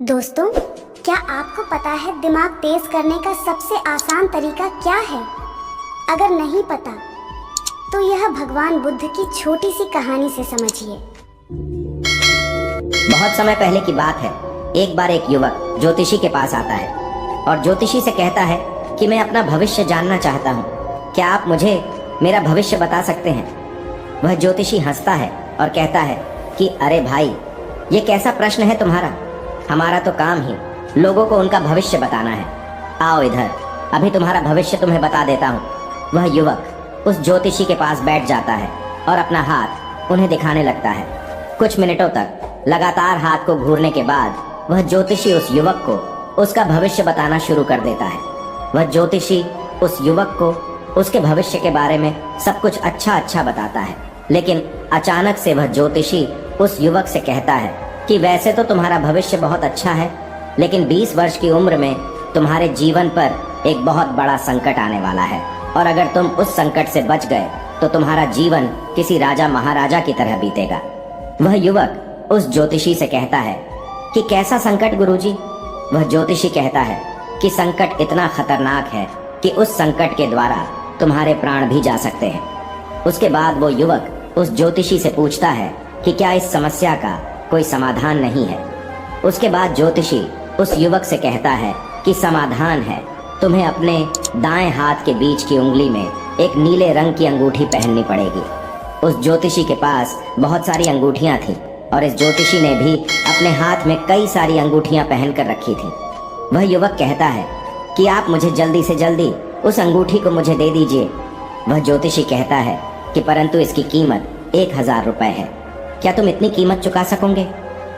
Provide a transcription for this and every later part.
दोस्तों, क्या आपको पता है दिमाग तेज करने का सबसे आसान तरीका क्या है? अगर नहीं पता तो यह भगवान बुद्ध की छोटी सी कहानी से समझिए। बहुत समय पहले की बात है। एक बार एक युवक ज्योतिषी के पास आता है और ज्योतिषी से कहता है कि मैं अपना भविष्य जानना चाहता हूँ। क्या आप मुझे मेरा भविष्य बता सकते हैं? वह ज्योतिषी हंसता है और कहता है कि अरे भाई, ये कैसा प्रश्न है तुम्हारा? हमारा तो काम ही लोगों को उनका भविष्य बताना है। आओ इधर, अभी तुम्हारा भविष्य तुम्हें बता देता हूँ। वह युवक उस ज्योतिषी के पास बैठ जाता है और अपना हाथ उन्हें दिखाने लगता है। कुछ मिनटों तक लगातार हाथ को घूरने के बाद वह ज्योतिषी उस युवक को उसका भविष्य बताना शुरू कर देता है। वह ज्योतिषी उस युवक को उसके भविष्य के बारे में सब कुछ अच्छा बताता है, लेकिन अचानक से वह ज्योतिषी उस युवक से कहता है कि वैसे तो तुम्हारा भविष्य बहुत अच्छा है, लेकिन 20 वर्ष की उम्र में तुम्हारे जीवन पर एक बहुत बड़ा संकट आने वाला है, और अगर तुम उस संकट से बच गए तो तुम्हारा जीवन किसी राजा महाराजा की तरह बीतेगा। वह युवक उस ज्योतिषी से कहता है कि कैसा संकट गुरुजी? वह ज्योतिषी कहता है कि संकट इतना खतरनाक है कि उस संकट के द्वारा तुम्हारे प्राण भी जा सकते हैं। उसके बाद वो युवक उस ज्योतिषी से पूछता है कि क्या इस समस्या का कोई समाधान नहीं है? उसके बाद ज्योतिषी उस युवक से कहता है कि समाधान है, तुम्हें अपने दाएं हाथ के बीच की उंगली में एक नीले रंग की अंगूठी पहननी पड़ेगी। उस ज्योतिषी के पास बहुत सारी अंगूठियां थी और इस ज्योतिषी ने भी अपने हाथ में कई सारी अंगूठियां पहन कर रखी थी। वह युवक कहता है कि आप मुझे जल्दी से जल्दी उस अंगूठी को मुझे दे दीजिए। वह ज्योतिषी कहता है कि परंतु इसकी कीमत 1000 रुपए है, क्या तुम इतनी कीमत चुका सकोगे?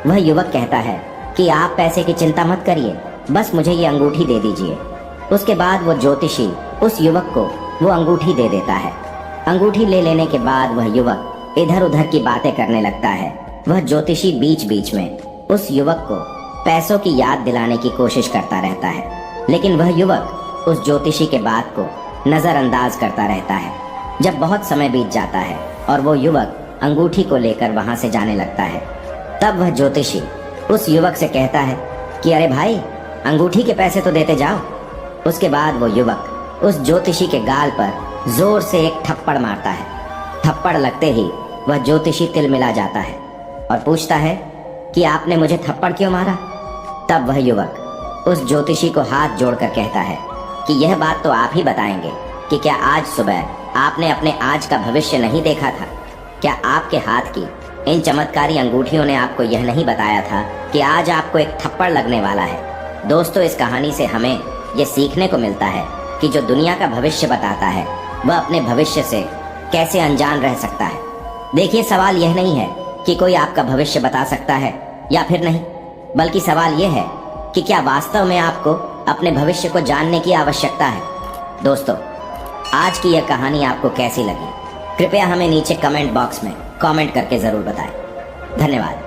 वह युवक कहता है कि आप पैसे की चिंता मत करिए, बस मुझे ये अंगूठी दे दीजिए। उसके बाद वो ज्योतिषी उस युवक को वो अंगूठी दे देता है। अंगूठी ले लेने के बाद वह युवक इधर उधर की बातें करने लगता है। वह ज्योतिषी बीच बीच में उस युवक को पैसों की याद दिलाने की कोशिश करता रहता है, लेकिन वह युवक उस ज्योतिषी के बात को नजरअंदाज करता रहता है। जब बहुत समय बीत जाता है और वो युवक अंगूठी को लेकर वहां से जाने लगता है, तब वह ज्योतिषी उस युवक से कहता है कि अरे भाई, अंगूठी के पैसे तो देते जाओ। उसके बाद वो युवक उस ज्योतिषी के गाल पर जोर से एक थप्पड़ मारता है। थप्पड़ लगते ही वह ज्योतिषी तिलमिला जाता है और पूछता है कि आपने मुझे थप्पड़ क्यों मारा? तब वह युवक उस ज्योतिषी को हाथ जोड़कर कहता है कि यह बात तो आप ही बताएंगे कि क्या आज सुबह आपने अपने आज का भविष्य नहीं देखा था? क्या आपके हाथ की इन चमत्कारी अंगूठियों ने आपको यह नहीं बताया था कि आज आपको एक थप्पड़ लगने वाला है? दोस्तों, इस कहानी से हमें यह सीखने को मिलता है कि जो दुनिया का भविष्य बताता है वह अपने भविष्य से कैसे अनजान रह सकता है। देखिए, सवाल यह नहीं है कि कोई आपका भविष्य बता सकता है या फिर नहीं, बल्कि सवाल यह है कि क्या वास्तव में आपको अपने भविष्य को जानने की आवश्यकता है। दोस्तों, आज की यह कहानी आपको कैसी लगी? कृपया हमें नीचे कमेंट बॉक्स में कमेंट करके जरूर बताएं। धन्यवाद।